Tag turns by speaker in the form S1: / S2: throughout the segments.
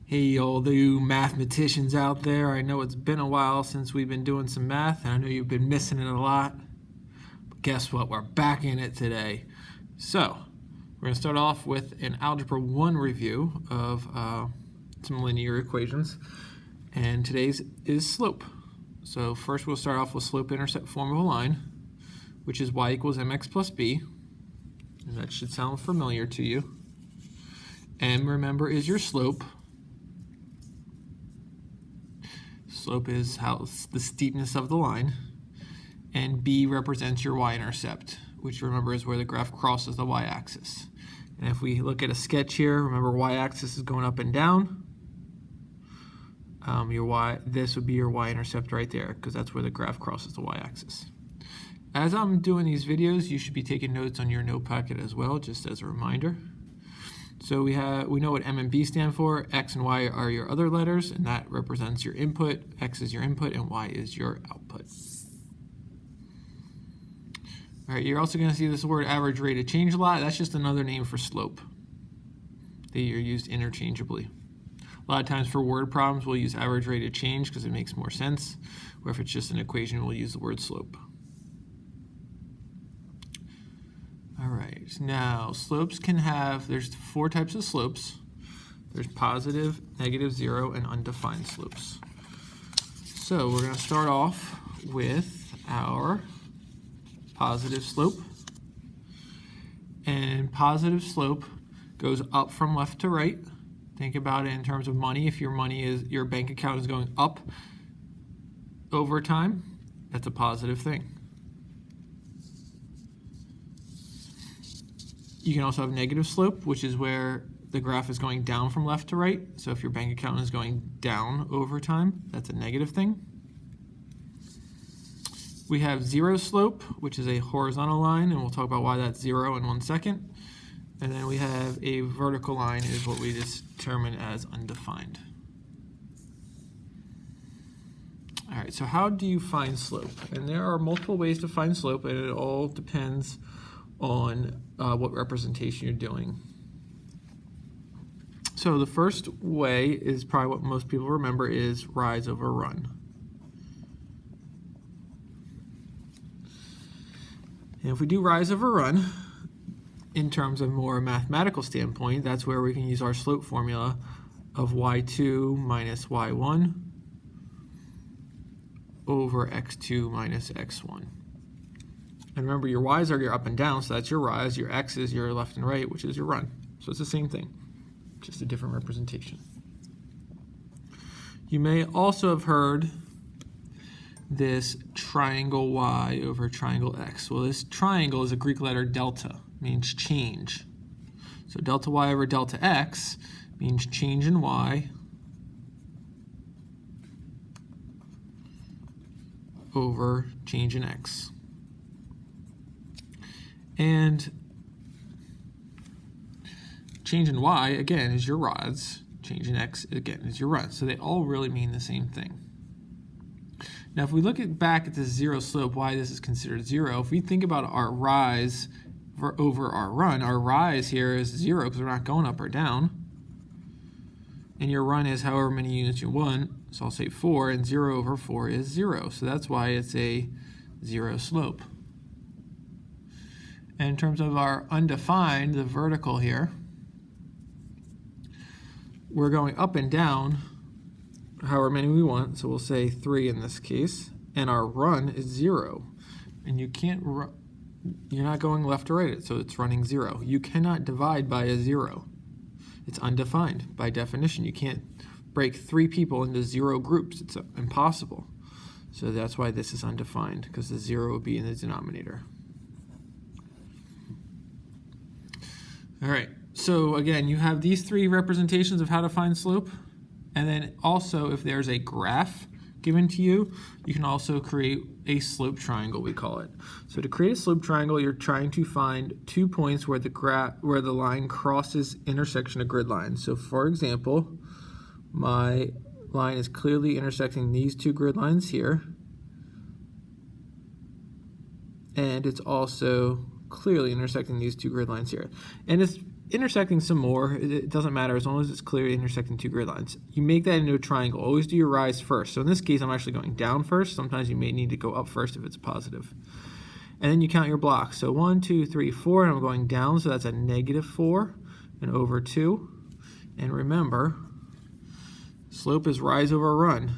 S1: Hey, all you mathematicians out there, I know it's been a while since we've been doing some math, and I know you've been missing it a lot. But guess what? We're back in it today. So, we're going to start off with an Algebra 1 review of some linear equations, and today's is slope. So first we'll start off with slope-intercept form of a line, which is y equals mx plus b, and that should sound familiar to you. M, remember, is your slope. Slope is the steepness of the line, and b represents your y-intercept, which remember is where the graph crosses the y-axis. And if we look at a sketch here, remember y-axis is going up and down. This would be your y-intercept right there, because that's where the graph crosses the y-axis. As I'm doing these videos, you should be taking notes on your note packet as well, just as a reminder. So we know what M and B stand for. X and Y are your other letters, and that represents your input. X is your input, and Y is your output. All right, you're also going to see this word average rate of change a lot. That's just another name for slope. They are used interchangeably. A lot of times for word problems, we'll use average rate of change because it makes more sense. Or if it's just an equation, we'll use the word slope. All right, now slopes can have, there's 4 types of slopes. There's positive, negative, 0, and undefined slopes. So we're going to start off with our positive slope. And positive slope goes up from left to right. Think about it in terms of money. If your bank account is going up over time, that's a positive thing. You can also have negative slope, which is where the graph is going down from left to right. So if your bank account is going down over time, that's a negative thing. We have zero slope, which is a horizontal line, and we'll talk about why that's 0 in 1 second. And then we have a vertical line, is what we determine as undefined. All right, so how do you find slope? And there are multiple ways to find slope, and it all depends on what representation you're doing. So the first way is probably what most people remember is rise over run. And if we do rise over run, in terms of more mathematical standpoint, that's where we can use our slope formula of y2 minus y1 over x2 minus x1. And remember, your y's are your up and down, so that's your rise. Your x is your left and right, which is your run. So it's the same thing, just a different representation. You may also have heard this triangle y over triangle x. Well, this triangle is a Greek letter delta, means change. So delta y over delta x means change in y over change in x. And change in y, again, is your rods. Change in x, again, is your run. So they all really mean the same thing. Now, if we look back at this zero slope, why this is considered 0, if we think about our rise over our run, our rise here is 0 because we're not going up or down. And your run is however many units you want. So I'll say 4, and 0 over 4 is 0. So that's why it's a 0 slope. And in terms of our undefined, the vertical here, we're going up and down however many we want. So we'll say 3 in this case. And our run is 0. And you can't you're not going left or right, so it's running 0. You cannot divide by a 0. It's undefined by definition. You can't break 3 people into 0 groups. It's impossible. So that's why this is undefined, because the 0 would be in the denominator. All right, so again, you have these 3 representations of how to find slope. And then also, if there's a graph given to you, you can also create a slope triangle, we call it. So to create a slope triangle, you're trying to find 2 points where the line crosses intersection of grid lines. So for example, my line is clearly intersecting these 2 grid lines here. And it's also clearly intersecting these 2 grid lines here. And it's intersecting some more. It doesn't matter as long as it's clearly intersecting two grid lines. You make that into a triangle. Always do your rise first. So in this case, I'm actually going down first. Sometimes you may need to go up first if it's positive. And then you count your blocks. So 1, 2, 3, 4, and I'm going down, so that's a -4 and over 2. And remember, slope is rise over run.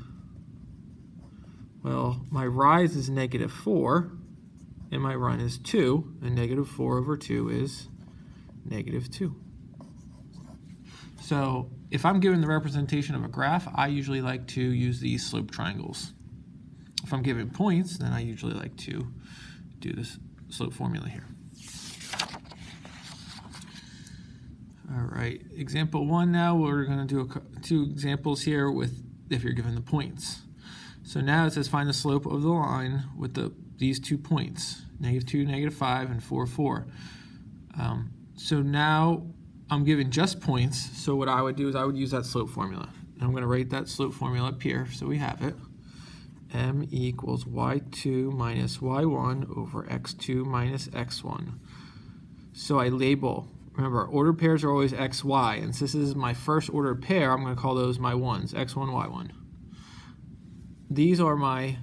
S1: Well, my rise is -4, and my run is 2, and -4 over 2 is -2. So if I'm given the representation of a graph, I usually like to use these slope triangles. If I'm given points, then I usually like to do this slope formula here. All right, example 1 now, we're going to do two examples here with if you're given the points. So now it says find the slope of the line with these 2 points, -2, -5, and 4, 4. So now I'm given just points, so what I would do is I would use that slope formula. And I'm going to write that slope formula up here so we have it. M equals y2 minus y1 over x2 minus x1. So I label, remember, ordered pairs are always x, y, and since this is my first ordered pair, I'm going to call those my ones, x1, y1. These are my,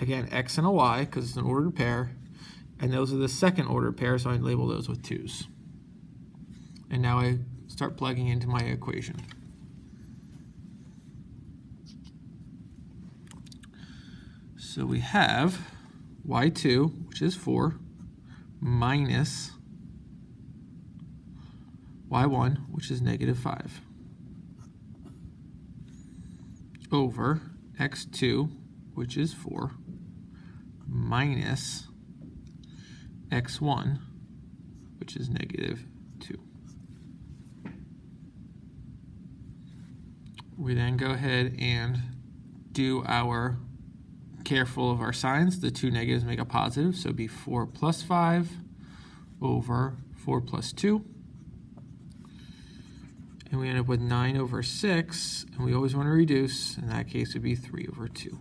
S1: again, x and a y, because it's an ordered pair, and those are the second ordered pair, so I label those with 2's. And now I start plugging into my equation. So we have y2, which is 4, minus y1, which is -5, over x2, which is 4, minus x1, which is -2. We then go ahead and do our careful of our signs. The 2 negatives make a positive, so it'd be 4 plus 5 over 4 plus 2. And we end up with 9 over 6, and we always want to reduce. In that case, it would be 3 over 2.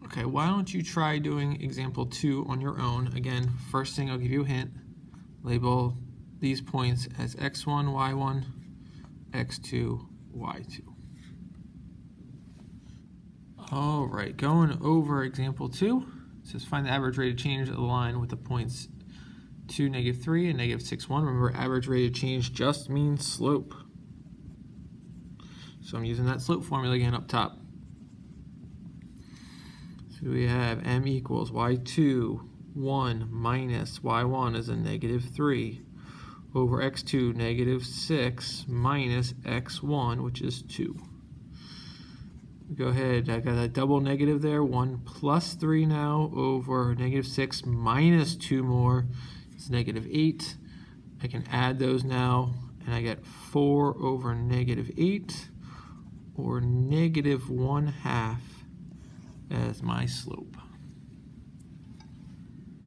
S1: Okay, why don't you try doing example 2 on your own? Again, first thing, I'll give you a hint. Label these points as x1, y1, x2, y2. All right, going over example 2. It says find the average rate of change of the line with the points 2, -3, and -6, 1. Remember, average rate of change just means slope. So I'm using that slope formula again up top. So we have m equals y2, 1 minus y1 is a -3 over x2, -6 minus x1, which is 2. Go ahead, I got a double negative there, 1 plus 3 now over -6 minus 2 more is -8. I can add those now, and I get 4 over -8, or -1/2 as my slope.